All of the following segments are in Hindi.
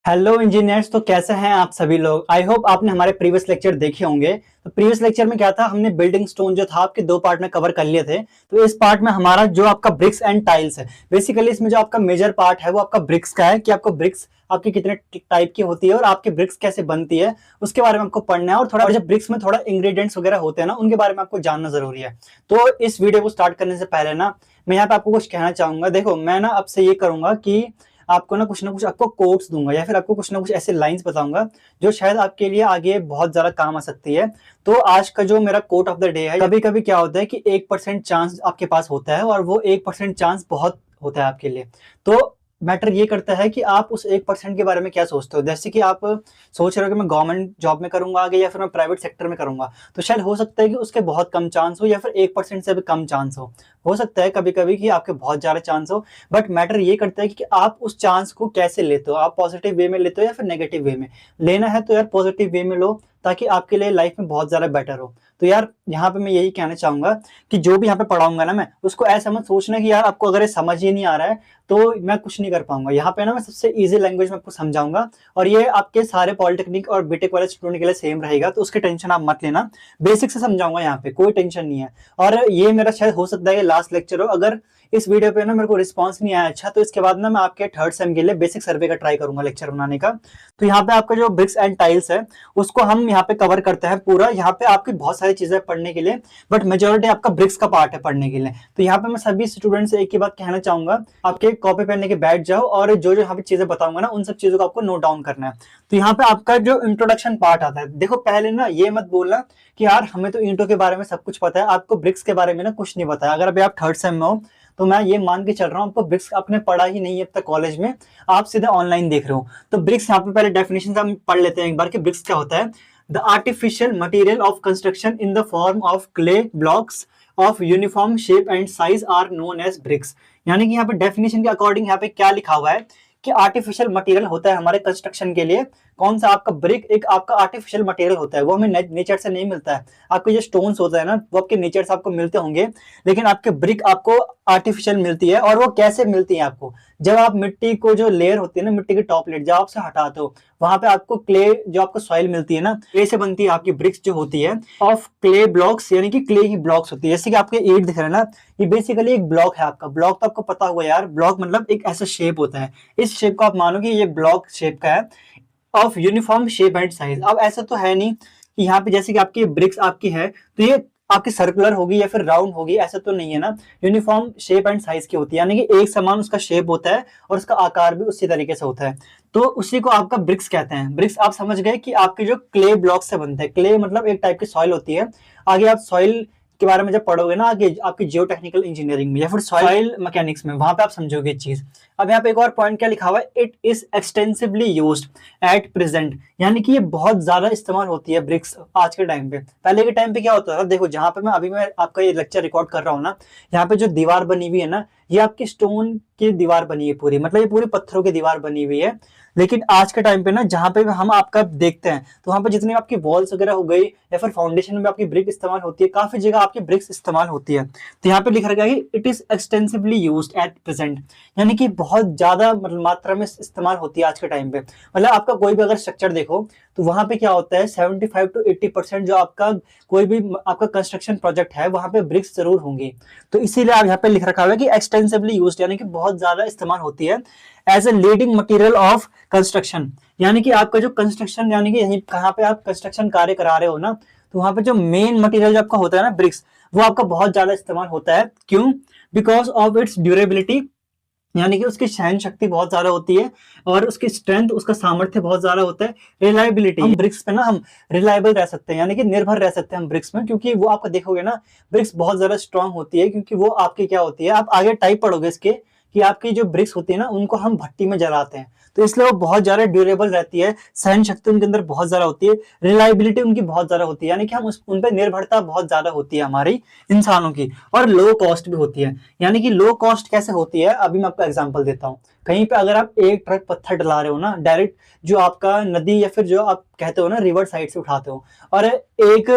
Hello engineers. तो कैसे हैं आप सभी लोग। आई होप आपने हमारे प्रीवियस लेक्चर देखे होंगे। तो प्रीवियस लेक्चर में क्या था, हमने बिल्डिंग स्टोन जो था आपके दो पार्ट में कवर कर लिए थे। तो इस पार्ट में हमारा जो आपका ब्रिक्स एंड टाइल्स है, बेसिकली इसमें जो आपका मेजर पार्ट है वो आपका ब्रिक्स का है कि आपको ब्रिक्स आपकी कितने टाइप की होती है और आपकी ब्रिक्स कैसे बनती है उसके बारे में आपको पढ़ना है। और थोड़ा जब ब्रिक्स में थोड़ा इंग्रेडिएंट्स वगैरह होते हैं ना, उनके बारे में आपको जानना जरूरी है। तो इस वीडियो को स्टार्ट करने से पहले ना मैं यहाँ पे आपको कुछ कहना चाहूंगा। देखो, मैं ना आपसे ये करूंगा कि आपको ना कुछ आपको कोट्स दूंगा या फिर आपको कुछ ना कुछ ऐसे लाइंस बताऊंगा जो शायद आपके लिए आगे बहुत ज्यादा काम आ सकती है। तो आज का जो मेरा कोट ऑफ द डे है, कभी कभी क्या होता है कि 1% चांस आपके पास होता है और वो 1% चांस बहुत होता है आपके लिए। तो मैटर ये करता है कि आप उस 1% के बारे में क्या सोचते हो। जैसे कि आप सोच रहे हो कि मैं गवर्नमेंट जॉब में करूंगा आगे या फिर मैं प्राइवेट सेक्टर में करूंगा, तो शायद हो सकता है कि उसके बहुत कम चांस हो या फिर 1% से भी कम चांस हो सकता है कभी कभी कि आपके बहुत ज्यादा चांस हो। बट मैटर ये करता है कि आप उस चांस को कैसे लेते हो। आप पॉजिटिव वे में लेते हो या फिर नेगेटिव वे में। लेना है तो यार पॉजिटिव वे में लो, ताकि आपके लिए लाइफ में बहुत ज्यादा बेटर हो। तो यार यहाँ पे मैं यही कहना चाहूंगा कि जो भी यहाँ पे पढ़ाऊंगा ना, मैं उसको ऐसा मत सोचना कि यार आपको अगर ये समझ ही नहीं आ रहा है तो मैं कुछ नहीं कर पाऊंगा। यहाँ पे ना मैं सबसे इजी लैंग्वेज में आपको समझाऊंगा और ये आपके सारे पॉलिटेक्निक और बीटेक वाले स्टूडेंट के लिए सेम रहेगा, तो उसकी टेंशन आप मत लेना। बेसिक से समझाऊंगा, यहाँ पे कोई टेंशन नहीं है। और ये मेरा शायद हो सकता है कि लास्ट लेक्चर हो। अगर इस वीडियो पे ना मेरे को रिस्पांस नहीं आया अच्छा, तो इसके बाद ना मैं आपके थर्ड सेम के लिए बेसिक सर्वे का ट्राई करूंगा लेक्चर बनाने का। तो यहाँ पे आपका जो ब्रिक्स एंड टाइल्स है उसको हम यहाँ पे कवर करते हैं पूरा। यहाँ पे आपकी बहुत सारी चीजें पढ़ने के लिए, बट मेजोरिटी आपका ब्रिक्स का पार्ट है पढ़ने के लिए। तो यहाँ पे मैं सभी स्टूडेंट से एक ही बात कहना चाहूंगा, आपके कॉपी पेन लेके बैठ जाओ और जो जो यहाँ पे चीजें बताऊंगा ना, उन सब चीजों को आपको नोट डाउन करना है। तो यहाँ पे आपका जो इंट्रोडक्शन पार्ट आता है, देखो पहले ना ये मत बोलना कि यार हमें तो ईंटों के बारे में सब कुछ पता है, आपको ब्रिक्स के बारे में ना कुछ नहीं पता है। अगर अभी आप थर्ड सेम में हो तो मैं ये मान के चल रहा हूँ आपको ब्रिक्स आपने पढ़ा ही नहीं है अब तक कॉलेज में, आप सीधे ऑनलाइन देख रहे हो। तो ब्रिक्स यहाँ पे पहले डेफिनेशन हम पढ़ लेते हैं एक बार कि ब्रिक्स क्या होता है। The artificial material of construction in the form of clay blocks of uniform shape and size are known as bricks. यानी कि यहाँ पे डेफिनेशन के अकॉर्डिंग यहाँ पे क्या लिखा हुआ है कि आर्टिफिशियल मटेरियल होता है हमारे कंस्ट्रक्शन के लिए। कौन सा आपका ब्रिक एक आपका आर्टिफिशियल मटेरियल होता है, वो हमें नेचर से नहीं मिलता है। आपके जो स्टोन्स होता है ना, वो आपके नेचर से आपको मिलते होंगे, लेकिन आपके ब्रिक आपको आर्टिफिशियल मिलती है। और वो कैसे मिलती है आपको, जब आप मिट्टी को जो लेयर होती है ना, मिट्टी की टॉप लेयर जब आप से हटाते हो, वहां पे आपको क्ले जो आपको सॉइल मिलती है ना, क्ले से बनती है आपकी ब्रिक्स जो होती है ऑफ क्ले ब्लॉक्स, यानी कि क्ले की ब्लॉक्स होती है। जैसे कि आपके ईंट दिख रहा है ना, ये बेसिकली एक ब्लॉक है आपका। ब्लॉक तो आपको पता होगा यार, ब्लॉक मतलब एक ऐसा शेप होता है। इस शेप को आप मानो कि ये ब्लॉक शेप का है, of uniform shape and size. अब ऐसा तो है नहीं कि यहाँ पे जैसे कि आपकी ब्रिक्स आपकी है तो ये आपकी सर्कुलर होगी या फिर राउंड होगी, ऐसा तो नहीं है ना। यूनिफॉर्म शेप एंड साइज की होती है, यानी कि एक समान उसका शेप होता है और उसका आकार भी उसी तरीके से होता है। तो उसी को आपका ब्रिक्स कहते हैं। ब्रिक्स आप समझ गए कि आपके जो क्ले ब्लॉक से बनते हैं। क्ले मतलब एक टाइप की सॉइल होती है। आगे आप सॉइल के बारे में जब पढ़ोगे ना आगे आपकी जियो टेक्निकल इंजीनियरिंग में या फिर सॉइल मैकेनिक्स में, वहां पे आप समझोगे चीज। अब यहाँ पे एक और पॉइंट क्या लिखा हुआ है, it is extensively used at present. यानी कि ये बहुत ज्यादा इस्तेमाल होती है ब्रिक्स आज के टाइम पे। पहले के टाइम पे क्या होता था, देखो जहां पे मैं आपका ये लेक्चर रिकॉर्ड कर रहा हूँ ना, यहाँ पे जो दीवार बनी हुई है ना, ये आपकी स्टोन की दीवार बनी है पूरी, मतलब ये पूरी पत्थरों की दीवार बनी हुई है। लेकिन आज के टाइम पे ना जहां पे हम आपका देखते हैं, तो वहां पे जितनी आपकी वॉल्स वगैरह हो गई या फिर फाउंडेशन में आपकी ब्रिक इस्तेमाल होती है, काफी जगह आपकी ब्रिक्स इस्तेमाल होती है। तो यहाँ पे लिखा गया है it is extensively used at present, यानी कि बहुत ज्यादा मतलब मात्रा में इस्तेमाल होती है आज के टाइम पे। मतलब आपका कोई भी अगर स्ट्रक्चर देखो तो वहां पे क्या होता है, 75 to 80% जो आपका कोई भी आपका कंस्ट्रक्शन प्रोजेक्ट है वहां पे ब्रिक्स जरूर होंगी। तो इसीलिए आप यहाँ पे लिख रखा हुआ है कि एक्सटेंसिवली यूज्ड, यानी कि बहुत ज्यादा इस्तेमाल होती है as a leading material of construction. यानी कि आपका जो कंस्ट्रक्शन, यानी कि यहीं कहाँ पे आप कंस्ट्रक्शन कार्य करा रहे हो ना, तो वहां पे जो मेन मटेरियल जो आपका होता है ना ब्रिक्स, वो आपका बहुत ज्यादा इस्तेमाल होता है। क्यों? बिकॉज ऑफ इट्स ड्यूरेबिलिटी, यानी कि उसकी सहन शक्ति बहुत ज्यादा होती है और उसकी स्ट्रेंथ, उसका सामर्थ्य बहुत ज्यादा होता है। रिलायबिलिटी, हम ब्रिक्स पे ना हम रिलायबल रह सकते हैं, यानी कि निर्भर रह सकते हैं हम ब्रिक्स में, क्योंकि वो आपका देखोगे ना ब्रिक्स बहुत ज्यादा स्ट्रांग होती है। क्योंकि वो आपकी क्या होती है, आप आगे टाइप पढ़ोगे इसके कि आपकी जो ब्रिक्स होती है ना, उनको हम भट्टी में जलाते हैं, तो इसलिए वो बहुत ज्यादा ड्यूरेबल रहती है। सहन शक्ति उनके अंदर बहुत ज्यादा होती है, रिलायबिलिटी उनकी बहुत ज्यादा होती है, यानी कि हम उन पर निर्भरता बहुत ज्यादा होती है हमारी इंसानों की। और लो कॉस्ट भी होती है। यानी कि लो कॉस्ट कैसे होती है, अभी मैं आपको एग्जांपल देता हूँ। कहीं पे अगर आप एक ट्रक पत्थर डला रहे हो ना, डायरेक्ट जो आपका नदी या फिर जो आप कहते हो ना रिवर साइड से उठाते हो, और एक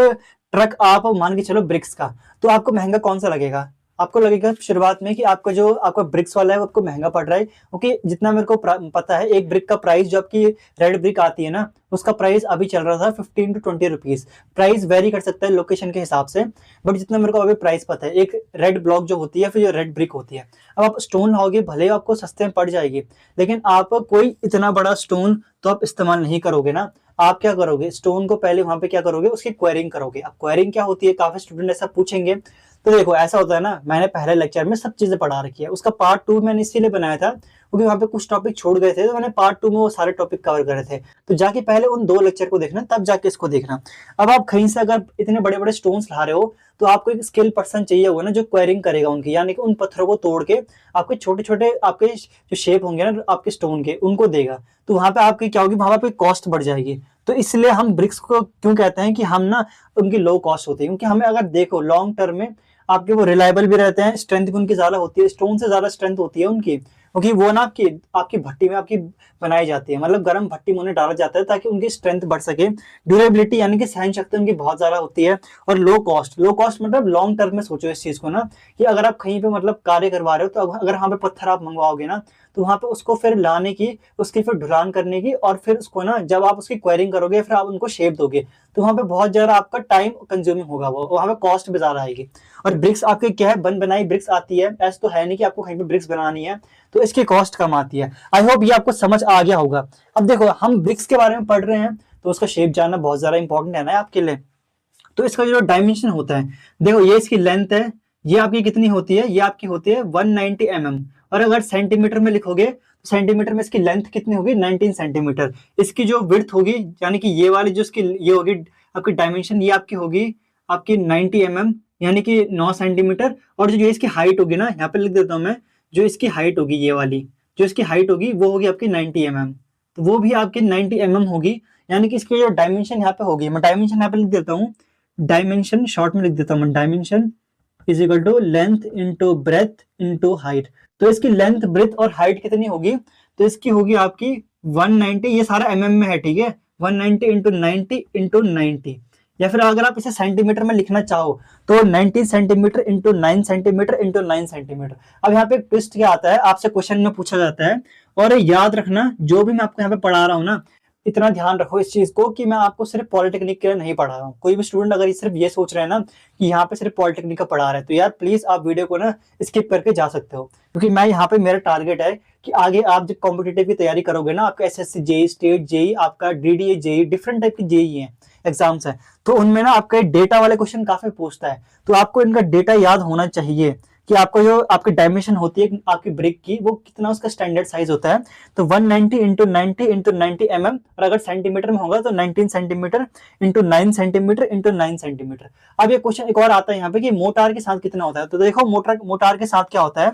ट्रक आप मान के चलो ब्रिक्स का, तो आपको महंगा कौन सा लगेगा? आपको लगेगा शुरुआत में कि आपका जो आपका ब्रिक्स वाला है वो आपको महंगा पड़ रहा है, क्योंकि जितना मेरे को पता है एक ब्रिक का प्राइस जो आपकी रेड ब्रिक आती है ना, उसका प्राइस अभी चल रहा था 15 to 20 रुपीज। प्राइस वेरी कर सकता है लोकेशन के हिसाब से, बट जितना मेरे को अभी प्राइस पता है एक रेड ब्लॉक जो होती है फिर जो रेड ब्रिक होती है, अब आप स्टोन लाओगे भले ही आपको सस्ते में पड़ जाएगी, लेकिन आप कोई इतना बड़ा स्टोन तो आप इस्तेमाल नहीं करोगे ना। आप क्या करोगे, स्टोन को पहले वहां पे क्या करोगे, उसकी क्वेरिंग करोगे। अब क्वेरिंग क्या होती है, काफी स्टूडेंट ऐसा पूछेंगे। तो देखो ऐसा होता है ना, मैंने पहले लेक्चर में सब चीजें पढ़ा रखी है, उसका पार्ट 2 मैंने इसीलिए बनाया था क्योंकि वहां पे कुछ टॉपिक छोड़ गए थे, तो मैंने पार्ट 2 में वो सारे टॉपिक कवर करे थे। तो जाके पहले उन 2 लेक्चर को देखना, तब जाके इसको देखना। अब आप कहीं से अगर इतने बड़े बड़े स्टोन्स ला रहे हो तो आपको एक स्किल पर्सन चाहिए होगा ना, जो क्वेरिंग करेगा उनकी, यानी कि उन पत्थरों को तोड़ के आपके छोटे छोटे आपके जो शेप होंगे ना आपके स्टोन के, उनको देगा। तो वहां पे आपकी क्या होगी, वहां पे कॉस्ट बढ़ जाएगी। तो इसलिए हम ब्रिक्स को क्यों कहते हैं कि हम ना उनकी लो कॉस्ट होती है, क्योंकि हमें अगर देखो लॉन्ग टर्म में आपके वो रिलायबल भी रहते हैं, स्ट्रेंथ भी उनकी ज्यादा होती है, स्टोन से ज्यादा स्ट्रेंथ होती है उनकी, क्योंकि वो ना आपकी आपकी भट्टी में आपकी बनाई जाती है, मतलब गर्म भट्टी में उन्हें डाला जाता है ताकि उनकी स्ट्रेंथ बढ़ सके। ड्यूरेबिलिटी यानी कि सहन शक्ति उनकी बहुत ज्यादा होती है। और लो कॉस्ट, लो कॉस्ट मतलब लॉन्ग टर्म में सोचो इस चीज को ना, कि अगर आप कहीं पे मतलब कार्य करवा रहे हो तो अगर वहां पे पत्थर आप मंगवाओगे ना, तो वहां पे उसको फिर लाने की, उसकी फिर ढुलान करने की, और फिर उसको ना जब आप उसकी क्वेरिंग करोगे फिर आप उनको शेप दोगे, तो वहां पे बहुत ज्यादा आपका टाइम कंज्यूमिंग होगा, वो वहां पे कॉस्ट भी ज्यादा आएगी। और ब्रिक्स आपके क्या है, बन बनाई ब्रिक्स आती है, ऐसा तो है नहीं कि आपको कहीं पे ब्रिक्स बनानी है, तो इसकी कॉस्ट कम आती है। आई होप ये आपको समझ आ गया होगा। अब देखो हम ब्रिक्स के बारे में पढ़ रहे हैं, तो उसका शेप जानना बहुत ज्यादा इंपॉर्टेंट है ना आपके लिए। तो इसका जो डायमेंशन होता है, देखो ये इसकी लेंथ है, ये आपकी कितनी होती है, ये आपकी होती है 190 mm। और अगर सेंटीमीटर में लिखोगे तो सेंटीमीटर में इसकी लेंथ कितनी होगी, 19 सेंटीमीटर। इसकी जो विड्थ होगी, यानी कि ये वाली जो इसकी ये होगी आपकी डायमेंशन, ये आपकी होगी आपकी 90 mm, यानी कि 9 सेंटीमीटर। और जो इसकी हाइट होगी ना, यहाँ पे लिख देता हूँ मैं, जो इसकी हाइट होगी ये वाली, जो इसकी हाइट होगी वो होगी आपकी 90 mm, तो वो भी आपकी 90 mm होगी। यानी कि इसकी जो डायमेंशन यहाँ पे होगी, मैं डायमेंशन यहाँ पे लिख देता हूँ, डायमेंशन शॉर्ट में लिख देता हूँ, dimension is equal to length into breadth into height. तो इसकी लेंथ ब्रेथ और हाइट कितनी होगी, तो इसकी होगी आपकी 190, ये सारा mm में है, ठीक है, 190 इंटू 90 इंटू 90। या फिर अगर आप इसे सेंटीमीटर में लिखना चाहो तो 19 centimetre into 9 centimetre into 9 centimetre. अब यहाँ पे एक ट्विस्ट क्या आता है, आपसे क्वेश्चन में पूछा जाता है, और याद रखना जो भी मैं आपको यहाँ पे पढ़ा रहा हूँ ना, इतना ध्यान रखो इस चीज को कि मैं आपको सिर्फ पॉलिटेक्निक के लिए नहीं पढ़ा रहा हूँ। कोई भी स्टूडेंट अगर सिर्फ ये सोच रहे हैं ना कि यहाँ पे सिर्फ पॉलिटेक्निक का पढ़ा रहे हैं, तो यार प्लीज आप वीडियो को ना स्किप करके जा सकते हो, क्योंकि मैं यहाँ पे मेरा टारगेट है कि आगे आप जब कॉम्पिटेटिव की तैयारी करोगे ना, आपका एसएससी जेई, स्टेट जेई, आपका डीडीए जेई, डिफरेंट टाइप की जेई है एग्जाम्स है, तो उनमें ना आपका डेटा वाले क्वेश्चन काफी पूछता है, तो आपको इनका डेटा याद होना चाहिए कि आपको जो आपकी डायमेंशन होती है आपकी ब्रिक की, वो कितना उसका स्टैंडर्ड साइज होता है। तो 190 इंटू 90 इंटू 90 mm, और अगर सेंटीमीटर में होगा तो 19 centimetre into 9 centimetre into 9 centimetre. अब ये क्वेश्चन एक और आता है यहाँ पे कि मोटार के साथ कितना होता है, तो देखो मोटार के साथ क्या होता है,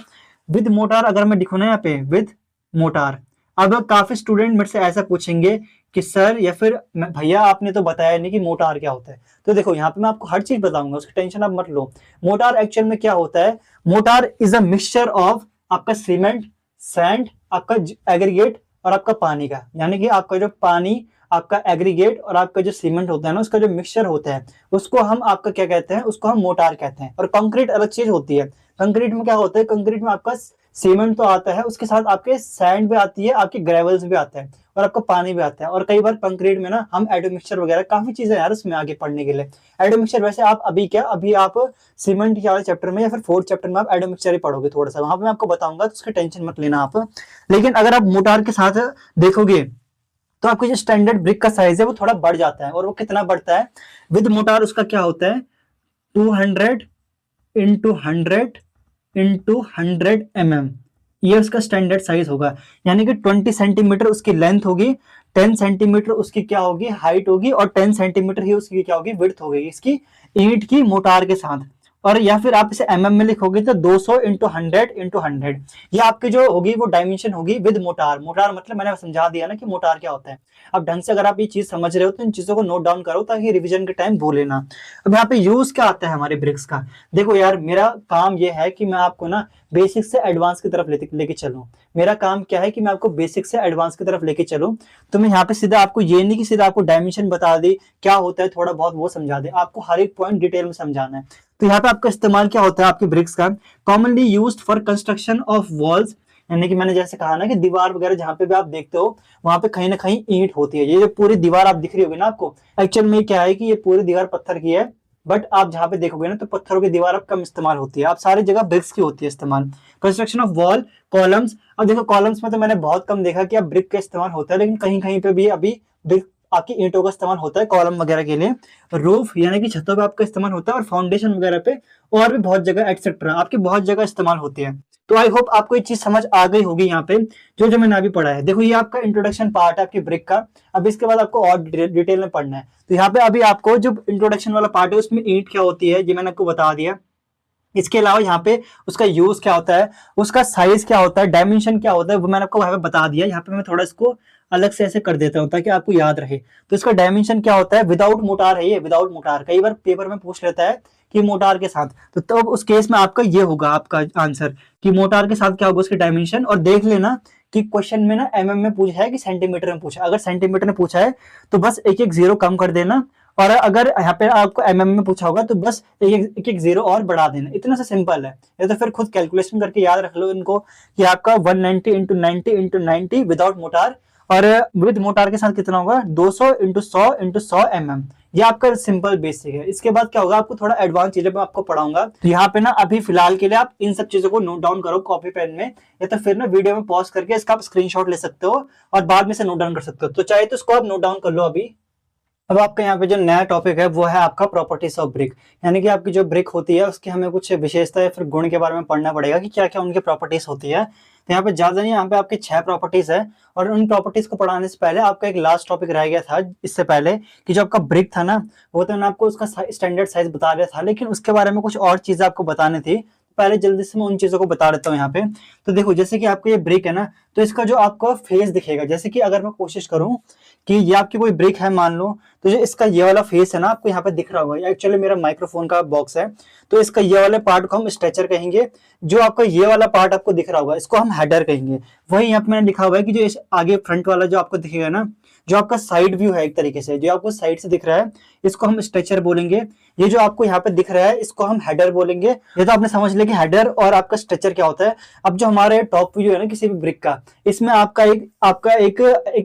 विद मोटार अगर मैं लिखूँ ना यहाँ पे विद मोटार। अब काफी स्टूडेंट मेरे से ऐसा पूछेंगे कि सर या फिर भैया आपने तो बताया नहीं कि मोटार क्या होता है। तो देखो यहाँ पे मैं आपको हर चीज बताऊंगा, उसकी टेंशन आप मत लो। मोटार एक्चुअल में क्या होता है, motor is a mixture of आपका सीमेंट, सैंड, आपका एग्रीगेट और आपका पानी का, यानी कि आपका जो पानी, आपका एग्रीगेट और आपका जो सीमेंट होता है ना, उसका जो मिक्सचर होता है उसको हम आपका क्या कहते हैं, उसको हम मोटार कहते हैं। और कंक्रीट अलग चीज होती है। कंक्रीट में क्या होता है, कंक्रीट में आपका सीमेंट तो आता है, उसके साथ आपके सैंड भी आती है, आपके ग्रेवल्स भी आते हैं, और आपका पानी भी आता है। और कई बार कंक्रीट में ना हम एडोमिक्सचर वगैरह काफी चीजें यार उसमें आगे पढ़ने के लिए। एडोमिक्सचर वैसे आप अभी आप सीमेंट के वाले चैप्टर में या फिर 4th चैप्टर में आप एडोमिक्सचर ही पढ़ोगे थोड़ा सा, वहां पे मैं आपको बताऊंगा, तो उसकी टेंशन मत लेना आप। लेकिन अगर आप मोटार के साथ देखोगे तो आपकी जो स्टैंडर्ड ब्रिक का साइज है वो थोड़ा बढ़ जाता है। और वो कितना बढ़ता है, विद मोटार उसका क्या होता है, 200 इंटू 100 इंटू 100 mm, ये उसका स्टैंडर्ड साइज होगा। यानी कि 20 सेंटीमीटर उसकी लेंथ होगी, 10 सेंटीमीटर उसकी क्या होगी, हाइट होगी, और 10 सेंटीमीटर ही उसकी क्या होगी, विड्थ होगी इसकी ईंट की मोटार के साथ। और या फिर आप इसे mm में लिखोगे तो 200 इंटू 100 इंटू 100, ये आपकी जो होगी वो डायमेंशन होगी विद मोटार। मोटार मतलब मैंने समझा दिया ना कि मोटार क्या होता है। अब ढंग से अगर आप ये चीज समझ रहे हो तो इन चीजों को नोट डाउन करो ताकि रिवीजन के टाइम भूले ना। अब यहाँ पे यूज क्या आता है हमारे ब्रिक्स का, देखो यार मेरा काम ये है कि मैं आपको ना बेसिक से एडवांस की तरफ लेके चलूं। मेरा काम क्या है कि मैं आपको बेसिक से एडवांस की तरफ लेके चलूं। तो मैं यहाँ पे सीधा आपको ये नहीं कि सीधा आपको डायमेंशन बता दी क्या होता है, थोड़ा बहुत वो समझा दे, आपको हर एक पॉइंट डिटेल में समझाना है। तो तो यहाँ पे आपका इस्तेमाल क्या होता है आपके ब्रिक्स का, commonly used for construction of walls, यानी कि मैंने जैसे कहा ना कि दीवार वगैरह जहां पे भी आप देखते हो वहां पे कहीं ना कहीं ईंट होती है। ये जो पूरी दीवार आप दिख रही होगी ना आपको, एक्चुअल में क्या है कि ये पूरी दीवार पत्थर की है, बट आप जहां पे देखोगे ना तो पत्थरों की दीवार अब कम इस्तेमाल होती है, आप सारी जगह ब्रिक्स की होती है इस्तेमाल। कंस्ट्रक्शन ऑफ वॉल, कॉलम्स, अब देखो कॉलम्स में तो मैंने बहुत कम देखा कि अब ब्रिक का इस्तेमाल होता है, लेकिन कहीं कहीं पे भी अभी ब्रिक आपकी ईंटों का इस्तेमाल होता है कॉलम वगैरह के लिए। रूफ यानी कि छतों पे आपका इस्तेमाल होता है, और फाउंडेशन वगैरह पे और भी बहुत जगह एटसेट्रा आपकी बहुत जगह इस्तेमाल होती है। तो आई होप आपको ये चीज समझ आ गई होगी यहाँ पे जो जो मैंने अभी पढ़ा है। देखो ये आपका इंट्रोडक्शन पार्ट है आपकी ब्रिक का, अब इसके बाद आपको और डिटेल में पढ़ना है। तो यहाँ पे अभी आपको जो इंट्रोडक्शन वाला पार्ट है उसमें ईंट क्या होती है ये मैंने आपको बता दिया। इसके अलावा यहाँ पे उसका यूज क्या होता है, उसका साइज क्या होता है, डायमेंशन क्या होता है, वो मैंने आपको वहां पे बता दिया। यहाँ पे मैं थोड़ा इसको अलग से ऐसे कर देता हूँ ताकि आपको याद रहे। तो इसका डायमेंशन क्या होता है, विदाउट मोटार है ये, विदाउट मोटार, कई बार पेपर में पूछ लेता है कि मोटार के साथ, तो तब उस केस में आपका ये होगा आपका आंसर कि मोटार के साथ क्या होगा उसकी डायमेंशन। और देख लेना कि क्वेश्चन में ना एमएम में पूछा है कि सेंटीमीटर में पूछा है, अगर सेंटीमीटर में पूछा है तो बस एक एक जीरो कम कर देना, और अगर यहाँ पे आपको एमएम में पूछा होगा तो बस एक एक जीरो और बढ़ा देना, इतना सा सिंपल है। या तो फिर खुद कैलकुलेशन करके याद रख लो इनको कि आपका 190 इंटू 90 इंटू 90 विदाउट मोटार, और विद मोटार के साथ कितना होगा 200 इंटू 100 इंटू 100 mm। ये आपका सिंपल बेसिक है। इसके बाद क्या होगा आपको थोड़ा एडवांस चीजें मैं आपको पढ़ाऊंगा। तो यहाँ पे ना अभी फिलहाल के लिए आप इन सब चीजों को नोट डाउन करो कॉपी पेन में, या तो फिर ना वीडियो में पॉज करके इसका आप स्क्रीनशॉट ले सकते हो और बाद में से नोट डाउन कर सकते हो। तो चाहे तो इसको आप नोट डाउन कर लो अभी। अब आपका यहाँ पे जो नया टॉपिक है वो है आपका प्रॉपर्टीज ऑफ ब्रिक, यानी कि आपकी जो ब्रिक होती है उसकी हमें कुछ विशेषता या फिर गुण के बारे में पढ़ना पड़ेगा कि क्या क्या उनकी प्रॉपर्टीज होती है। तो यहाँ पे ज्यादा नहीं, यहाँ पे आपकी 6 प्रॉपर्टीज है, और उन प्रॉपर्टीज को पढ़ाने से पहले आपका एक लास्ट टॉपिक रह गया था इससे पहले कि जो आपका ब्रिक था ना, वो तो मैंने आपको उसका स्टैंडर्ड साइज बता दिया था, लेकिन उसके बारे में कुछ और चीजें आपको बतानी थी। पहले जल्दी से मैं उन चीजों को बता देता हूँ यहाँ पे। तो देखो जैसे कि आपको ये ब्रिक है ना, तो इसका जो आपको फेस दिखेगा, जैसे कि अगर मैं कोशिश करूँ कि ये आपकी कोई ब्रिक है मान लो, तो जो इसका ये वाला फेस है ना आपको यहाँ पे दिख रहा होगा, एक्चुअली मेरा माइक्रोफोन का बॉक्स है, तो इसका ये वाले पार्ट को हम स्ट्रेचर कहेंगे। जो आपका ये वाला पार्ट आपको दिख रहा होगा इसको हम हेडर कहेंगे। वही यहाँ पे मैंने लिखा हुआ है कि जो इस आगे फ्रंट वाला जो आपको दिखेगा ना, जो आपका साइड व्यू है एक तरीके से, जो आपको साइड से दिख रहा है, इसको हम स्ट्रेचर बोलेंगे। ये जो आपको यहाँ पे दिख रहा है इसको हम हेडर बोलेंगे। ये तो आपने समझ लिया कि हेडर और आपका स्ट्रेचर क्या होता है। अब जो हमारे टॉप व्यू है ना किसी भी ब्रिक का, इसमें आपका एक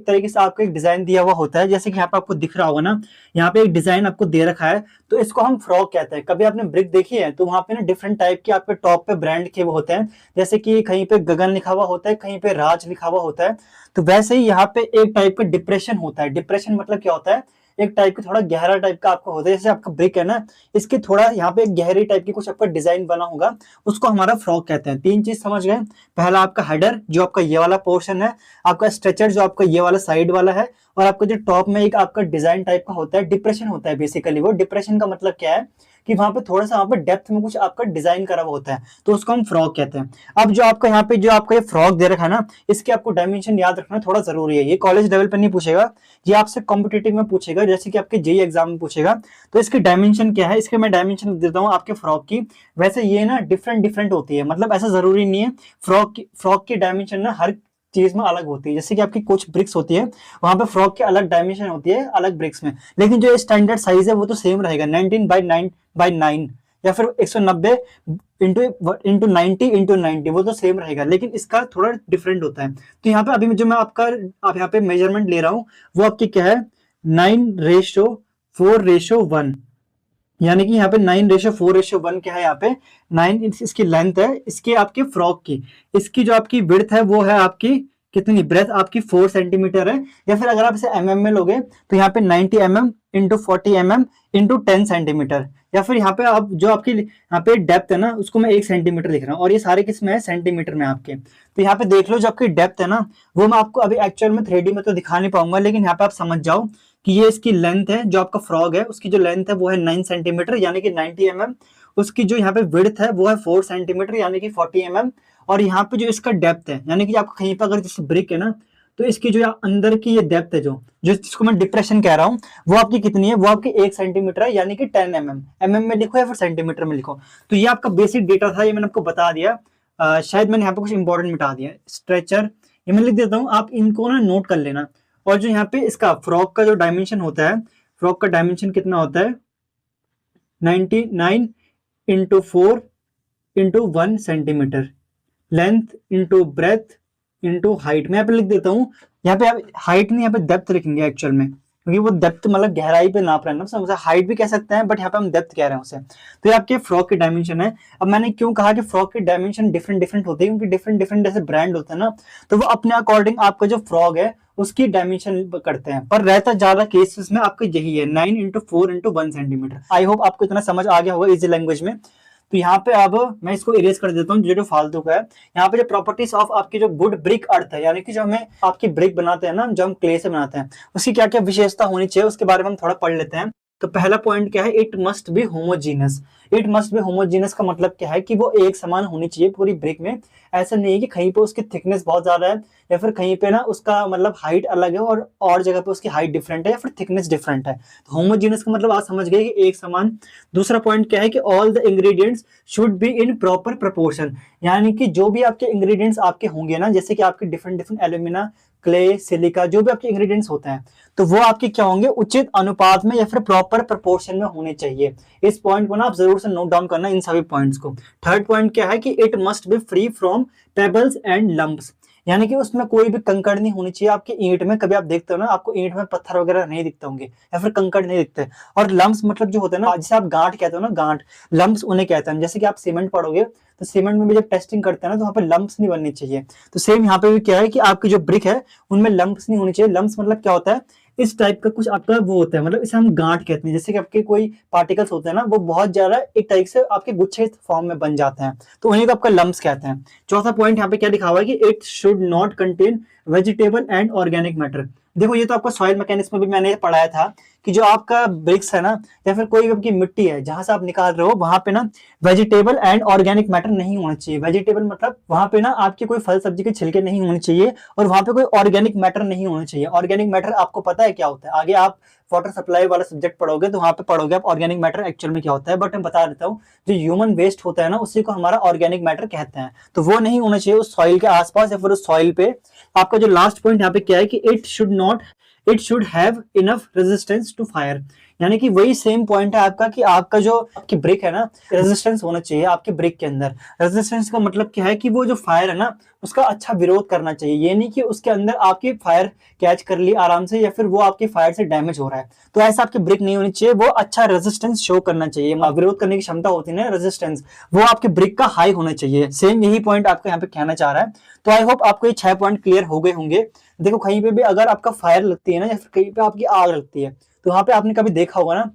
तरीके से आपका एक डिजाइन दिया हुआ होता है, जैसे कि यहाँ पे आपको दिख रहा होगा ना, यहाँ पे एक डिजाइन आपको दे रखा है, तो इसको हम फ्रॉग कहते हैं। कभी आपने ब्रिक देखी है तो वहां पे ना डिफरेंट टाइप के आपके टॉप पे ब्रांड के वो होते हैं, जैसे कि कहीं पे गगन लिखा हुआ होता है, कहीं पे राज लिखा हुआ होता है। तो वैसे ही यहाँ पे एक टाइप का डिप्रेशन होता है। डिप्रेशन मतलब क्या होता है, एक टाइप का थोड़ा गहरा टाइप का आपका होता है। जैसे आपका ब्रिक है ना, इसके थोड़ा यहाँ पे एक गहरी टाइप की कुछ आपका डिजाइन बना होगा, उसको हमारा फ्रॉग कहते हैं। 3 चीज समझ गए, पहला आपका हेडर जो आपका ये वाला पोर्शन है, आपका स्ट्रेचर जो आपका ये वाला साइड वाला है, और आपका जो टॉप में एक आपका डिजाइन टाइप का होता है, डिप्रेशन होता है बेसिकली। वो डिप्रेशन का मतलब क्या है कि वहां पे थोड़ा सा वहां पे डेप्थ में कुछ आपका डिजाइन करा हुआ होता है, तो उसको हम फ्रॉग कहते हैं। अब जो आपका यहाँ पे जो आपका ये फ्रॉग दे रखा है ना, इसके आपको डायमेंशन याद रखना थोड़ा जरूरी है। ये कॉलेज लेवल पर नहीं पूछेगा, ये आपसे कॉम्पिटेटिव में पूछेगा, जैसे कि आपके जेई एग्जाम में पूछेगा। तो इसकी डायमेंशन क्या है, इसके मैं डायमेंशन देता हूँ आपके फ्रॉग की। वैसे ये ना डिफरेंट डिफरेंट होती है, मतलब ऐसा जरूरी नहीं है। फ्रॉग की डायमेंशन ना हर चीज में अलग होती है। जैसे कि आपकी कुछ ब्रिक्स होती है वहां पे फ्रॉग की अलग डायमेंशन होती है अलग ब्रिक्स में, लेकिन जो स्टैंडर्ड साइज है वो तो सेम रहेगा, 19 बाई 9 या फिर 190 इंटू 90 इंटू 90, वो तो सेम रहेगा, लेकिन इसका थोड़ा डिफरेंट होता है। तो यहाँ पे अभी जो मैं आप यहाँ पे मेजरमेंट ले रहा हूँ वो आपकी क्या है, 9:4:1, यानी कि यहाँ पे 9:4:1 क्या है, यहाँ पे 9 इसकी लेंथ है, इसके आपके फ्रॉक की, इसकी जो आपकी विड्थ है वो है आपकी कितनी, ब्रेथ आपकी 4 सेंटीमीटर है। या फिर अगर आप इसे एमएम में लोगे तो यहाँ पे 90 mm into 40 mm into 10 centimetre, या फिर यहाँ पे आप जो आपकी यहाँ पे डेप्थ है ना उसको मैं 1 सेंटीमीटर लिख रहा हूँ, और ये सारे किस में है, सेंटीमीटर में आपके। तो यहाँ पे देख लो जो आपकी डेप्थ है ना, वो मैं आपको अभी एक्चुअल में 3D में तो दिखा नहीं पाऊंगा, लेकिन यहाँ पे आप समझ जाओ कि ये इसकी लेंथ है, जो आपका फ्रॉग है उसकी जो लेंथ है वो है 9 सेंटीमीटर यानी कि 90 mm। उसकी जो यहाँ पे विड्थ है वो है 4 सेंटीमीटर यानी कि 40 mm। और यहाँ पे जो इसका डेप्थ है, यानी कि आपको कहीं पर अगर जैसे ब्रिक है ना, तो इसकी जो अंदर की ये डेप्थ है जो जिसको मैं डिप्रेशन कह रहा हूँ, वो आपकी कितनी है, वो आपकी 1 सेंटीमीटर है यानी कि 10 mm। mm में लिखो या फिर सेंटीमीटर में लिखो। तो ये आपका बेसिक डेटा था, ये मैंने आपको बता दिया। शायद मैंने यहाँ पे कुछ इंपॉर्टेंट मिटा दिया। स्ट्रेचर ये मैं लिख देता हूँ, आप इनको ना नोट कर लेना। और जो यहाँ पे इसका फ्रॉक का जो डायमेंशन होता है, फ्रॉक का डायमेंशन कितना होता है, 99 into 4 into 1 centimetre, length into breadth into height. मैं यहाँ पे लिख देता हूँ, यहाँ पे आप हाइट नहीं, यहाँ पे डेप्थ लिखेंगे एक्चुअल में, क्योंकि वो डेप्थ मतलब गहराई पे नाप रहे हैं ना, समझा, हाइट भी कह सकते हैं बट यहाँ पे हम डेप्थ कह रहे हैं उसे। तो ये आपके फ्रॉक की डायमेंशन है। अब मैंने क्यों कहा कि फ्रॉक की डायमेंशन डिफरेंट डिफरेंट होती है, क्योंकि डिफरेंट डिफरेंट जैसे ब्रांड होते हैं ना, तो वो अपने अकॉर्डिंग आपका जो फ्रॉक है उसकी डायमेंशन करते हैं, पर रहता ज्यादा केसेस में आपका यही है 9 into 4 into 1 centimetre. I hope आपको इतना समझ आ गया होगा इजी लैंग्वेज में। तो यहाँ पे अब मैं इसको इरेज कर देता हूँ जो फालतू का है। यहाँ पे जो प्रॉपर्टीज ऑफ आपकी जो गुड ब्रिक अर्थ है, यानी कि जो हमें आपकी ब्रिक बनाते हैं ना, जो हम क्ले से बनाते हैं, उसकी क्या क्या विशेषता होनी चाहिए उसके बारे में हम थोड़ा पढ़ लेते हैं। तो पहला पॉइंट क्या है, it must B homogeneous. It must B homogeneous का मतलब क्या है कि वो एक समान होनी चाहिए पूरी ब्रिक में। ऐसा नहीं है कि कहीं पे उसकी थिकनेस बहुत ज्यादा है, या फिर कहीं पे ना उसका मतलब हाइट अलग है और जगह पे उसकी हाइट डिफरेंट है, या फिर थिकनेस डिफरेंट है। तो होमोजीनस का मतलब आप समझ गए कि एक समान। दूसरा पॉइंट क्या है कि all the ingredients should be in proper proportion, यानी कि जो भी आपके इंग्रेडिएंट्स आपके होंगे ना, जैसे कि आपके different different alumina, clay, silica, जो भी आपके इंग्रेडिएंट्स होते हैं, तो वो आपके क्या होंगे, उचित अनुपात में या फिर प्रॉपर प्रोपोर्शन में होने चाहिए। इस पॉइंट को ना आप जरूर से नोट डाउन करना, इन सभी पॉइंट्स को। थर्ड पॉइंट क्या है कि it must be free from pebbles and lumps, यानी कि उसमें कोई भी कंकड़ नहीं होनी चाहिए। आपके ईंट में कभी आप देखते हो ना, आपको ईंट में पत्थर वगैरह नहीं दिखते होंगे, या फिर कंकड़ नहीं दिखते। और लम्प्स मतलब जो होते हैं ना, जैसे आप गांठ कहते हो ना, गांठ, लम्प्स उन्हें कहते हैं। जैसे कि आप सीमेंट पढ़ोगे तो सीमेंट में भी जब टेस्टिंग करते हैं ना, तो वहाँ पे लम्प्स नहीं बननी चाहिए। तो सेम यहाँ पे भी क्या है कि आपकी जो ब्रिक है उनमें लम्प्स नहीं होनी चाहिए। लम्प्स मतलब क्या होता है, इस टाइप का कुछ आपका वो होता है, मतलब इसे हम गांठ कहते हैं। जैसे कि आपके कोई पार्टिकल्स होते हैं ना, वो बहुत ज्यादा एक टाइप से आपके गुच्छे फॉर्म में बन जाते हैं, तो उन्हीं को आपका लम्प्स कहते हैं। चौथा पॉइंट यहाँ पे क्या लिखा हुआ है कि it should not contain vegetable and organic matter. देखो ये तो आपका सॉइल मैकेनिक्स में भी मैंने पढ़ाया था कि जो आपका ब्रिक्स है ना, या फिर कोई भी आपकी मिट्टी है जहां से आप निकाल रहे हो, वहां पे ना वेजिटेबल एंड ऑर्गेनिक मैटर नहीं होना चाहिए। वेजिटेबल मतलब वहां पे ना आपके कोई फल सब्जी के छिलके नहीं होने चाहिए, और वहां पे कोई ऑर्गेनिक मैटर नहीं होना चाहिए। ऑर्गेनिक मैटर आपको पता है क्या होता है, आगे आप वाटर सप्लाई वाला सब्जेक्ट पढ़ोगे तो वहां पे पढ़ोगे आप ऑर्गेनिक मैटर एक्चुअल में क्या होता है, बट मैं बता देता हूँ, जो ह्यूमन वेस्ट होता है ना, उसी को हमारा ऑर्गेनिक मैटर कहते हैं। तो वो नहीं होना चाहिए उस सॉइल के आसपास या फिर उस सॉइल पे। आपका जो लास्ट पॉइंट यहाँ पे क्या है कि it should have enough resistance to fire, यानी कि वही सेम पॉइंट है आपका कि आपका जो आपकी ब्रिक है ना, रेजिस्टेंस होना चाहिए आपके ब्रिक के अंदर। रेजिस्टेंस का मतलब क्या है कि वो जो फायर है ना, उसका अच्छा विरोध करना चाहिए। ये नहीं कि उसके अंदर आपकी फायर कैच कर ली आराम से, या फिर वो आपके फायर से डैमेज हो रहा है, तो ऐसा आपकी ब्रिक नहीं होनी चाहिए। वो अच्छा रेजिस्टेंस शो करना चाहिए, विरोध करने की क्षमता होती है ना रेजिस्टेंस, वो आपके ब्रिक का हाई होना चाहिए। सेम यही पॉइंट आपको यहाँ पे कहना चाह रहा है। तो आई होप आपको ये 6 पॉइंट क्लियर हो गए होंगे। देखो कहीं पे भी अगर आपका फायर लगती है ना, या फिर कहीं पे आपकी आग लगती है, तो वहां पे आपने कभी देखा होगा ना,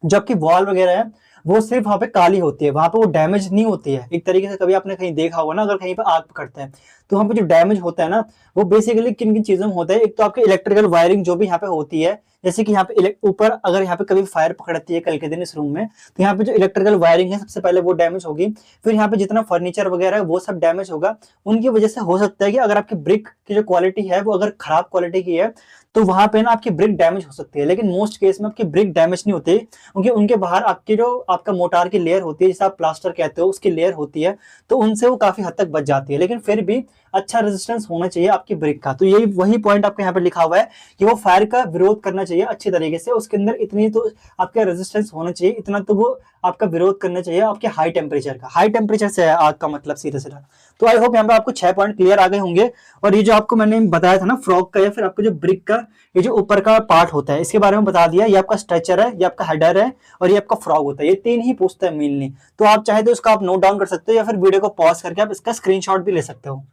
जो आपकी वॉल वगैरह है वो सिर्फ वहां पे काली होती है, वहां पे वो डैमेज नहीं होती है। एक तरीके से कभी आपने कहीं देखा होगा ना, अगर कहीं पे आग पकड़ते हैं तो वहां पे जो डैमेज होता है ना, वो बेसिकली किन किन चीजों में होता है। एक तो आपकी इलेक्ट्रिकल वायरिंग जो भी यहाँ पे होती है, जैसे कि यहाँ पे ऊपर अगर यहाँ पे कभी फायर पकड़ती है कल के दिन इस रूम में, तो यहाँ पे जो इलेक्ट्रिकल वायरिंग है सबसे पहले वो डैमेज होगी। फिर यहाँ पे जितना फर्नीचर वगैरह है वो सब डैमेज होगा। उनकी वजह से हो सकता है कि अगर आपकी ब्रिक की जो क्वालिटी है वो अगर खराब क्वालिटी की है, तो वहां पे ना आपकी ब्रिक डैमेज हो सकती है। लेकिन मोस्ट केस में आपकी ब्रिक डैमेज नहीं होती, क्योंकि उनके बाहर आपकी जो आपका मोटार की लेयर होती है, जिसे आप प्लास्टर कहते हो, उसकी लेयर होती है, तो उनसे वो काफी हद तक बच जाती है। लेकिन फिर भी अच्छा रेजिस्टेंस होना चाहिए आपकी ब्रिक का। तो यही वही पॉइंट आपको यहाँ पे लिखा हुआ है कि वो फायर का विरोध करना चाहिए अच्छी तरीके से, उसके अंदर इतनी तो आपका रेजिस्टेंस होना चाहिए, इतना तो वो आपका विरोध करना चाहिए आपके हाई टेम्परेचर का। हाई टेम्परेचर से है आग का मतलब सीधा सीधा। तो आई होप यहाँ पे आपको 6 पॉइंट क्लियर आ गए होंगे। और ये जो आपको मैंने बताया था ना फ्रॉग का, या फिर आपको जो ब्रिक का ये जो ऊपर का पार्ट होता है, इसके बारे में बता दिया। ये आपका स्ट्रेचर है, ये आपका हेडर है, और ये आपका फ्रॉग होता है। ये 3 ही पूछता है मेनली। तो आप चाहे तो इसका आप नोट डाउन कर सकते हो, या फिर वीडियो को पॉज करके आप इसका स्क्रीनशॉट भी ले सकते हो।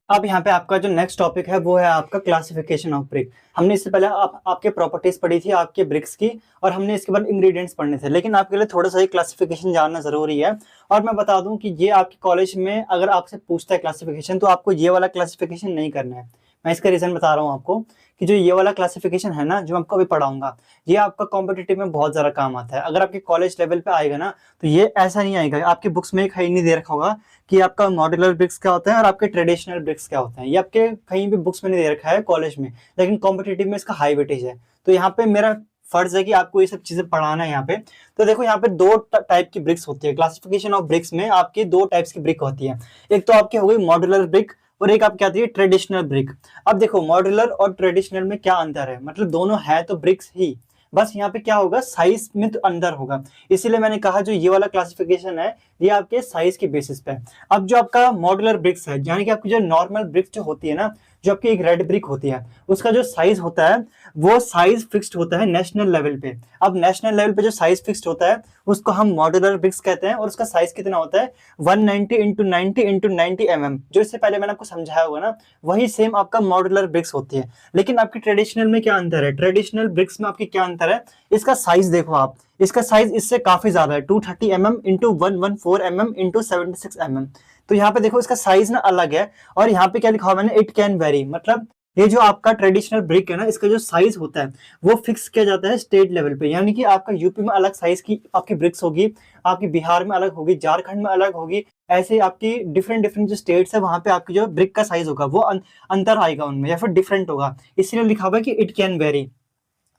अब यहाँ पे आपका जो नेक्स्ट टॉपिक है वो है आपका क्लासिफिकेशन ऑफ ब्रिक। हमने इससे पहले आपके प्रॉपर्टीज पढ़ी थी आपके ब्रिक्स की, और हमने इसके बाद इंग्रेडिएंट्स पढ़ने थे। लेकिन आपके लिए थोड़ा सा ही क्लासिफिकेशन जानना जरूरी है। और मैं बता दूं कि ये आपके कॉलेज में अगर आपसे पूछता है क्लासिफिकेशन, तो आपको ये वाला क्लासिफिकेशन नहीं करना है। मैं इसका रीजन बता रहा हूँ आपको कि जो ये वाला क्लासिफिकेशन है ना, जो आपको अभी पढ़ाऊंगा, ये आपका कॉम्पिटिटिव में बहुत ज्यादा काम आता है। अगर आपके कॉलेज लेवल पे आएगा ना, तो ये ऐसा नहीं आएगा। आपकी बुक्स में कहीं नहीं दे रखा होगा कि आपका मॉड्यूलर ब्रिक्स क्या होता है और आपके ट्रेडिशनल ब्रिक्स क्या होते हैं। ये आपके कहीं भी बुक्स में नहीं दे रखा है कॉलेज में, लेकिन कॉम्पिटिटिव में इसका हाई वेटेज है। तो यहाँ पे मेरा फर्ज है कि आपको ये सब चीजें पढ़ाना है यहाँ पे। तो देखो यहाँ पे 2 टाइप की ब्रिक्स होती है। क्लासिफिकेशन ऑफ ब्रिक्स में आपकी 2 टाइप्स की ब्रिक होती है। एक तो आपकी हो गई मॉड्यूलर ब्रिक, और एक आप क्या आती है ट्रेडिशनल ब्रिक। अब देखो मॉड्यूलर और ट्रेडिशनल में क्या अंतर है, मतलब दोनों है तो ब्रिक्स ही, बस यहाँ पे क्या होगा, साइज में तो अंदर होगा। इसीलिए मैंने कहा जो ये वाला क्लासिफिकेशन है ये आपके साइज के बेसिस पे है। अब जो आपका मॉड्यूलर ब्रिक्स है, यानी कि आपकी जो नॉर्मल ब्रिक्स जो होती है ना, जो आपकी एक रेड ब्रिक होती है, उसका जो साइज होता है वो साइज फिक्स्ड होता है नेशनल लेवल पे। अब नेशनल लेवल पे जो साइज फिक्स्ड होता है उसको हम मॉड्यूलर ब्रिक्स कहते हैं, और उसका साइज कितना होता है 190 इंटू 90 इंटू 90 mm, जो इससे पहले मैंने आपको समझाया होगा ना, वही सेम आपका मॉड्यूलर ब्रिक्स होती है। लेकिन आपकी ट्रेडिशनल में क्या अंतर है, ट्रेडिशनल ब्रिक्स में आपकी क्या अंतर है, इसका साइज देखो आप, इसका साइज इससे काफी ज्यादा है, 230 mm into 114 mm into 76 mm। तो यहाँ पे देखो इसका साइज ना अलग है, और यहाँ पे क्या लिखा हुआ मैंने, इट कैन वेरी, मतलब ये जो आपका ट्रेडिशनल ब्रिक है ना, इसका जो साइज होता है वो फिक्स किया जाता है स्टेट लेवल पे, यानी कि आपका यूपी में अलग साइज की आपकी ब्रिक्स होगी, आपकी बिहार में अलग होगी, झारखंड में अलग होगी, ऐसे आपकी डिफरेंट डिफरेंट जो स्टेट्स है वहां पे आपकी जो ब्रिक का साइज होगा वो अंतर आएगा उनमें, या फिर डिफरेंट होगा, इसलिए लिखा हुआ है कि इट कैन वेरी।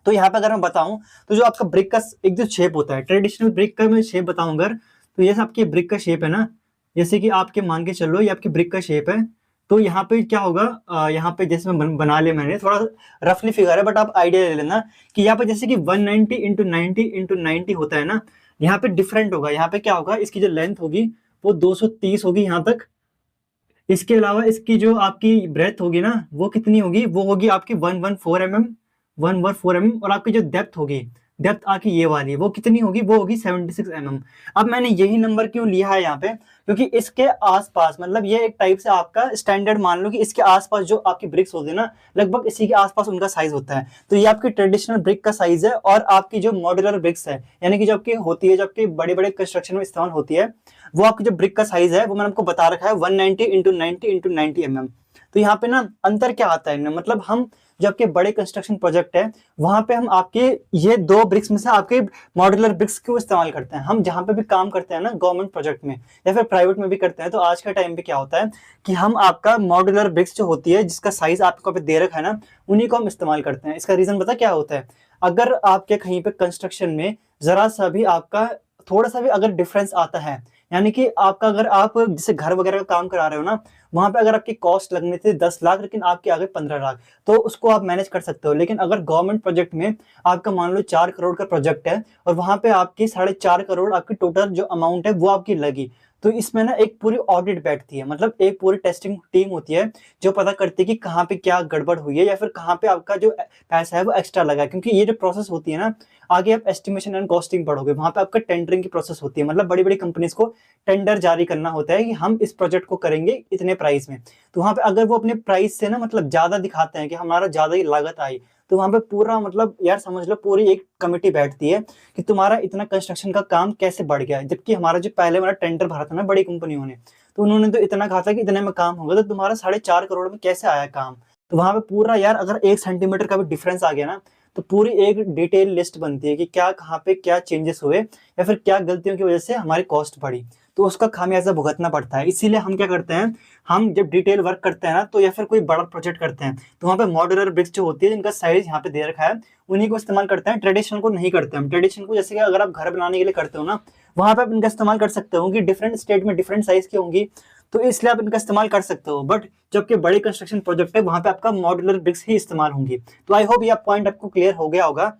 तो यहाँ पे अगर मैं बताऊं तो जो आपका ब्रिक का एक जो शेप होता है, ट्रेडिशनल ब्रिक का मैं शेप बताऊं अगर, तो ये आपकी ब्रिक का शेप है ना, जैसे कि आपके मान के चलो ये आपकी ब्रिक का शेप है। तो यहाँ पे क्या होगा, यहाँ पे जैसे मैं बना लिया मैंने, थोड़ा रफली फिगर है बट आप आइडिया ले लेना कि यहाँ पे जैसे कि 190 इंटू 90 इंटू 90 होता है ना, यहाँ पे डिफरेंट होगा। यहाँ पे क्या होगा, इसकी जो लेंथ होगी वो 230 होगी यहाँ तक। इसके अलावा इसकी जो आपकी ब्रेथ होगी ना वो कितनी होगी, वो होगी आपकी 114 mm, 114 mm। और आपकी जो डेप्थ होगी, डेप्थ आके ये वाली वो कितनी होगी, वो होगी 76 mm। अब मैंने यही नंबर क्यों लिया है यहाँ पे, क्योंकि इसके आसपास, मतलब ये एक टाइप से आपका स्टैंडर्ड मान लो कि इसके आसपास जो आपकी ब्रिक्स होती है ना, लगभग इसी के आसपास उनका साइज होता है। तो ये आपकी ट्रेडिशनल ब्रिक का साइज है, और आपकी जो मॉड्यूलर ब्रिक्स है, यानी कि जो आपकी होती है, जो आपकी बड़े बड़े कंस्ट्रक्शन में इस्तेमाल होती है, वो आपकी जो ब्रिक का साइज है वो मैंने आपको बता रखा है 190 इंटू 90 इंटू 90 mm। तो यहाँ पे ना अंतर क्या आता है, मतलब हम जो आपके बड़े कंस्ट्रक्शन प्रोजेक्ट है वहां पे हम आपके ये दो ब्रिक्स में से आपके मॉड्यूलर ब्रिक्स क्यों इस्तेमाल करते हैं। हम जहां पे भी काम करते हैं ना गवर्नमेंट प्रोजेक्ट में या फिर प्राइवेट में भी करते हैं, तो आज के टाइम पे क्या होता है कि हम आपका मॉड्यूलर ब्रिक्स जो होती है जिसका साइज आपको पे दे रखा है ना, उन्हीं को हम इस्तेमाल करते हैं। इसका रीजन पता क्या होता है, अगर आपके कहीं पे कंस्ट्रक्शन में जरा सा भी आपका थोड़ा सा भी अगर डिफरेंस आता है, यानी कि आपका अगर आप जैसे घर वगैरह का काम करा रहे हो ना, वहां पे अगर आपकी कॉस्ट लगनी थी 10 लाख लेकिन आपके आगे 15 लाख, तो उसको आप मैनेज कर सकते हो। लेकिन अगर गवर्नमेंट प्रोजेक्ट में आपका मान लो 4 करोड़ का प्रोजेक्ट है और वहां पे आपकी 4.5 करोड़ आपकी टोटल जो अमाउंट है वो आपकी लगी, तो इसमें ना एक पूरी ऑडिट बैठती है, मतलब एक पूरी टेस्टिंग टीम होती है जो पता करती है कि कहाँ पे क्या गड़बड़ हुई है या फिर कहाँ पे आपका जो पैसा है वो एक्स्ट्रा लगा है। क्योंकि ये जो प्रोसेस होती है ना, आगे आप एस्टिमेशन एंड कॉस्टिंग पढ़ोगे, वहां पे आपका टेंडरिंग की प्रोसेस होती है, मतलब बड़ी बड़ी कंपनीज को टेंडर जारी करना होता है कि हम इस प्रोजेक्ट को करेंगे इतने प्राइस में। तो वहां पे अगर वो अपने प्राइस से ना मतलब ज्यादा दिखाते हैं कि हमारा ज्यादा ही लागत आई, तो वहां पे पूरा मतलब यार समझ लो पूरी एक कमेटी बैठती है कि तुम्हारा इतना कंस्ट्रक्शन का काम कैसे बढ़ गया। जबकि हमारा जो पहले वाला टेंडर भरा था ना बड़ी कंपनियों ने, तो उन्होंने तो इतना कहा था कि इतने में काम होगा, तो तुम्हारा 4.5 करोड़ में कैसे आया काम। तो वहां पे पूरा यार अगर 1 सेंटीमीटर का भी डिफरेंस आ गया ना, तो पूरी एक डिटेल लिस्ट बनती है कि क्या कहाँ पे क्या चेंजेस हुए या फिर क्या गलतियों की वजह से हमारी कॉस्ट बढ़ी, तो उसका खामियाजा भुगतना पड़ता है। इसीलिए हम क्या करते हैं, हम जब डिटेल वर्क करते हैं ना, तो या फिर कोई बड़ा प्रोजेक्ट करते हैं, तो वहाँ पे मॉड्यूलर ब्रिक्स जो होती है जिनका साइज यहाँ पे दे रखा है उन्हीं को इस्तेमाल करते हैं, ट्रेडिशनल को नहीं करते हम। ट्रेडिशनल को जैसे कि अगर आप घर बनाने के लिए करते हो ना, वहां पे आप इनका इस्तेमाल कर सकते हो कि डिफरेंट स्टेट में डिफरेंट साइज की होंगी, तो इसलिए आप इनका इस्तेमाल कर सकते हो। बट जबकि बड़े कंस्ट्रक्शन प्रोजेक्ट है वहां पे आपका मॉड्यूलर ब्रिक्स ही इस्तेमाल होंगी। तो आई होप ये पॉइंट आपको क्लियर हो गया होगा।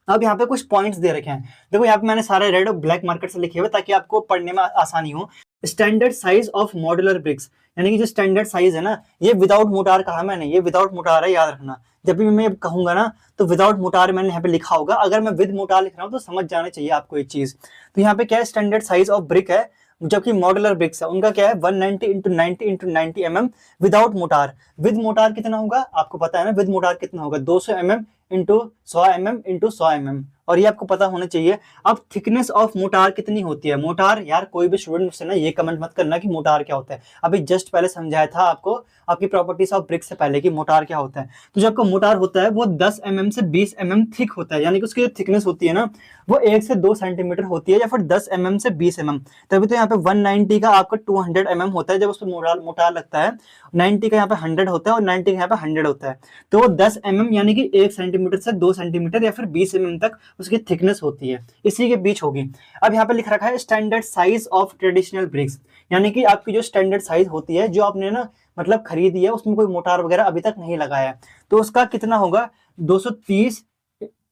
अब यहाँ पे कुछ पॉइंट्स दे रखे हैं, देखो यहाँ पे मैंने सारे रेड और ब्लैक मार्कर से लिखे हुए ताकि आपको पढ़ने में आसानी हो। Standard size of modular bricks, यानी कि जो स्टैंडर्ड साइज है ना, ये विदाउट मोटार कहा मैंने, ये विदाउट मोटार है, याद रखना। जब भी मैं कहूंगा ना तो विदाउट मोटार मैंने यहाँ पे लिखा होगा, अगर मैं विद मोटार लिख रहा हूँ तो समझ जाना चाहिए आपको एक चीज। तो यहाँ पे क्या है, स्टैंडर्ड साइज ऑफ ब्रिक है, जबकि मॉड्यूलर ब्रिक्स है उनका क्या है 190 into 90 into 90 mm without motor. With motor कितना होगा आपको पता है ना, विद मोटार कितना होगा 200 mm into 100 mm into 100 mm, और ये आपको पता होना चाहिए। अब थिकनेस ऑफ मोटार कितनी होती है, मोटार यार कोई भी स्टूडेंट मुझसे ना ये कमेंट मत करना कि मोटार क्या होता है, अभी जस्ट पहले समझाया था आपको आपकी प्रॉपर्टीज ऑफ ब्रिक्स से पहले कि मोटार क्या होता है। तो जो आपका मोटार होता है वो 10 mm से 20 mm थिक होता है, यानी कि उसकी जो थिकनेस होती है ना वो 1 से 2 सेंटीमीटर होती है, या फिर 10 mm से 20 mm। तभी तो यहाँ पे 190 का आपका 200 mm होता है जब उसमें मोटार लगता है, 90 का यहाँ पे 100 होता है और 90 का यहाँ पे 100 होता है। तो वो 10 mm यानी कि 1 सेंटीमीटर से 2 सेंटीमीटर या फिर 20 mm तक उसकी थिकनेस होती है, इसी के बीच होगी। अब यहाँ पे लिख रखा है standard size of traditional bricks, यानी कि आपकी जो स्टैंडर्ड साइज होती है जो आपने ना मतलब खरीदी है, उसमें कोई मोटार वगैरह अभी तक नहीं लगाया है, तो उसका कितना होगा 230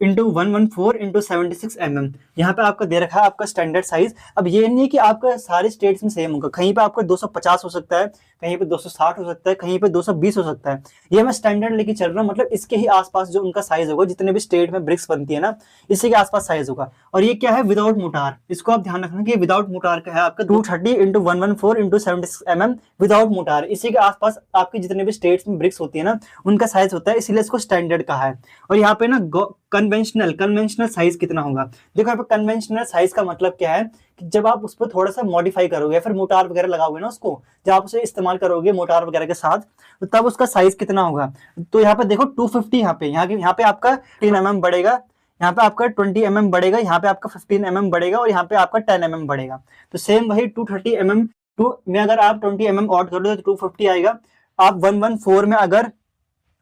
इंटू 114 इंटू 76 यहाँ पे आपका दे रखा है आपका स्टैंडर्ड साइज। अब ये नहीं है कि आपका सारे स्टेट्स में सेम होगा, कहीं पे आपका 250 हो सकता है, कहीं पे 260 हो सकता है, कहीं पे 220 हो सकता है। ये मैं स्टैंडर्ड लेके चल रहा हूँ, मतलब इसके ही आसपास जो उनका साइज होगा, जितने भी स्टेट में ब्रिक्स बनती है ना, इसी के आसपास साइज होगा। और ये क्या है, विदाउट मोटार। इसको आप ध्यान रखना कि विदाउट मोटार का है आपका 230 इंटू 114 इंटू 76 विदाउट मोटार। इसी के आसपास आपके जितने भी स्टेट्स में ब्रिक्स होती है ना, उनका साइज होता है, इसीलिए इसको स्टैंडर्ड कहा है। और यहाँ पे ना कन्वेंशनल साइज कितना होगा। देखो यहाँ पे कन्वेंशनल साइज का मतलब क्या है कि जब आप उस पर थोड़ा सा मॉडिफाई करोगे या फिर मोटार वगैरह लगाओगे ना उसको, जब आप उसे इस्तेमाल करोगे मोटार वगैरह के साथ, तो तब उसका साइज कितना होगा। तो यहाँ पे देखो 250, यहाँ पे आपका 10 बढ़ेगा, यहाँ पे आपका 20 बढ़ेगा, यहाँ पे आपका 15 बढ़ेगा, और यहाँ पे आपका 10 बढ़ेगा। तो सेम वही 230 टू में अगर आप 20 ऑड करोगे तो 250 आएगा। आप 114 में अगर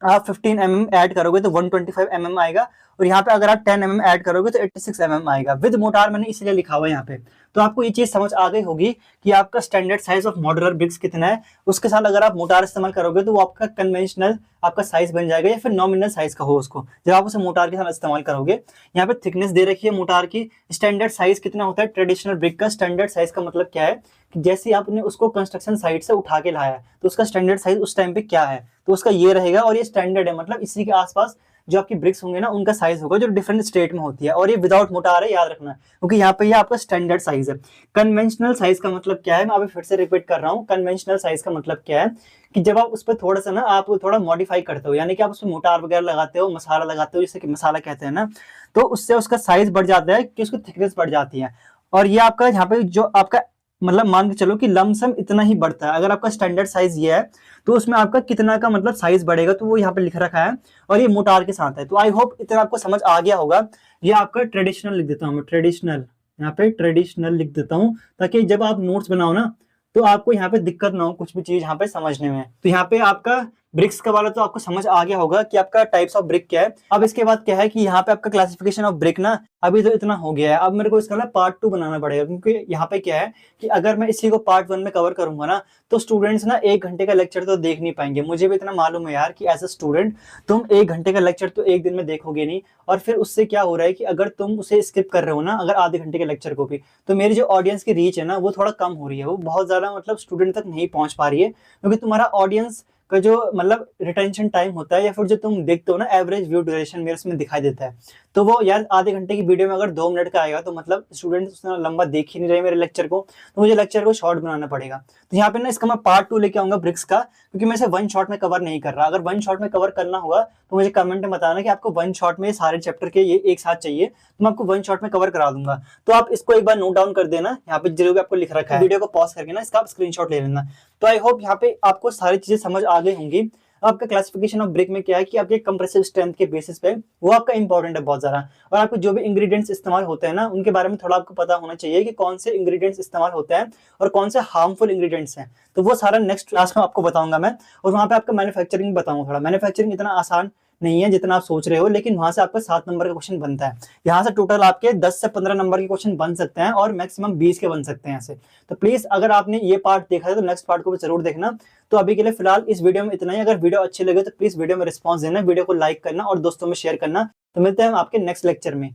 आप 15 ऐड करोगे तो 125 आएगा, और यहाँ पे अगर आप 10 ऐड करोगे तो 86 आएगा। विद मोटार मैंने इसलिए लिखा हुआ है यहाँ पे। तो आपको ये चीज समझ आ गई होगी कि आपका standard size of modular bricks कितना है। उसके साथ अगर आप मोटार इस्तेमाल करोगे तो वो आपका कन्वेंशनल आपका साइज बन जाएगा, या फिर नॉमिनल साइज का हो उसको, जब आप उसे मोटार के साथ इस्तेमाल करोगे। यहाँ पे थिकनेस दे रखी है मोटार की। स्टैंडर्ड साइज कितना होता है ट्रेडिशनल ब्रिक का। स्टैंडर्ड साइज का मतलब क्या है कि जैसे आपने उसको कंस्ट्रक्शन साइट से उठा के लाया तो उसका स्टैंडर्ड साइज उस टाइम पे क्या है, तो उसका ये रहेगा। और ये स्टैंडर्ड है, मतलब इसी के आसपास जो आपकी ब्रिक्स होंगे ना उनका साइज होगा, जो डिफरेंट स्टेट में होती है। और ये विदाउट मोटार है, याद रखना, क्योंकि यहाँ पे ये आपका स्टैंडर्ड साइज है। कन्वेंशनल साइज का मतलब क्या है, मैं अभी फिर से रिपीट कर रहा हूँ। कन्वेंशनल साइज का मतलब क्या है कि जब आप उस पर थोड़ा सा ना आप थोड़ा मॉडिफाई करते हो, यानी कि आप उसमें मोटार वगैरह लगाते हो, मसाला लगाते हो, जैसे कि मसाला कहते हैं ना, तो उससे उसका साइज बढ़ जाता है, कि उसकी थिकनेस बढ़ जाती है। और ये आपका यहाँ पे जो आपका मतलब मान के चलो कि लमसम इतना ही बढ़ता है। अगर आपका स्टैंडर्ड साइज ये है तो उसमें आपका कितना का मतलब साइज बढ़ेगा, तो वो यहाँ पे लिख रखा है, और ये मोटार के साथ है। तो आई होप इतना आपको समझ आ गया होगा। ये आपका ट्रेडिशनल लिख देता हूँ मैं, ट्रेडिशनल, यहाँ पे ट्रेडिशनल लिख देता हूँ, ताकि जब आप नोट्स बनाओ ना तो आपको यहाँ पे दिक्कत ना हो कुछ भी चीज यहाँ पे समझने में। तो यहाँ पे आपका ब्रिक्स का वाला तो आपको समझ आ गया होगा कि आपका टाइप्स ऑफ ब्रिक क्या है। अब इसके बाद क्या है कि यहाँ पे आपका क्लासिफिकेशन ऑफ ब्रिक ना अभी तो इतना हो गया है। अब मेरे को इसका ना पार्ट 2 बनाना पड़ेगा, क्योंकि यहाँ पे क्या है कि अगर मैं इसी को पार्ट 1 में कवर करूंगा ना तो स्टूडेंट्स ना 1 घंटे का लेक्चर तो देख नहीं पाएंगे। मुझे भी इतना मालूम है यार कि एज अ स्टूडेंट तुम 1 घंटे का लेक्चर तो एक दिन में देखोगे नहीं। और फिर उससे क्या हो रहा है कि अगर तुम उसे स्किप कर रहे हो ना, अगर आधे घंटे के लेक्चर को भी, तो मेरी जो ऑडियंस की रीच है ना वो थोड़ा कम हो रही है, वो बहुत ज्यादा मतलब स्टूडेंट तक नहीं पहुंच पा रही है। क्योंकि तुम्हारा ऑडियंस का जो मतलब रिटेंशन टाइम होता है, या फिर जो तुम देखते हो ना एवरेज व्यू ड्यूरेशन मेरे उसमें दिखाई देता है, तो वो यार आधे घंटे की वीडियो में अगर 2 मिनट का आएगा तो मतलब स्टूडेंट उतना लंबा देख ही नहीं रहे मेरे लेक्चर को, तो मुझे लेक्चर को शॉर्ट बनाना पड़ेगा। तो यहाँ पे ना इसका मैं पार्ट 2 लेके आऊंगा ब्रिक्स का, क्योंकि मैं इसे 1 शॉट में कवर नहीं कर रहा। अगर 1 शॉट में कवर करना होगा तो मुझे कमेंट में बताना कि आपको 1 शॉट में सारे चैप्टर के ये एक साथ चाहिए, तो मैं आपको 1 शॉट में कवर करा दूंगा। तो आप इसको एक बार नोट डाउन कर देना, यहाँ पे जो भी आपको लिख रखा है, वीडियो को पॉज करके ना इसका आप स्क्रीनशॉट ले लेना। तो आई होप यहाँ पे आपको सारी चीजें समझ आ गई होंगी। आपका क्लासिफिकेशन ऑफ ब्रिक में क्या है कि आपके कंप्रेसिव स्ट्रेंथ के बेसिस पे वो आपका इंपॉर्टेंट है बहुत ज्यादा। और आपको जो भी इंग्रेडिएंट्स इस्तेमाल होते हैं ना उनके बारे में थोड़ा आपको पता होना चाहिए कि कौन से इंग्रेडिएंट्स इस्तेमाल होते हैं और कौन से हार्मफुल इंग्रेडिएंट्स हैं। तो वो सारा नेक्स्ट क्लास में आपको बताऊंगा मैं। और वहां पे आपका मैन्युफैक्चरिंग बताऊंगा। थोड़ा मैन्युफैक्चरिंग इतना आसान नहीं है जितना आप सोच रहे हो, लेकिन वहां से आपका 7 नंबर का क्वेश्चन बनता है। यहाँ से टोटल आपके 10 से 15 नंबर के क्वेश्चन बन सकते हैं, और मैक्सिमम 20 के बन सकते हैं ऐसे। तो प्लीज अगर आपने ये पार्ट देखा है तो नेक्स्ट पार्ट को भी जरूर देखना। तो अभी के लिए फिलहाल इस वीडियो में इतना ही। अगर वीडियो अच्छी लगे तो प्लीज वीडियो में रिस्पॉन्स देना, वीडियो को लाइक करना और दोस्तों में शेयर करना। तो मिलते हैं आपके नेक्स्ट लेक्चर में।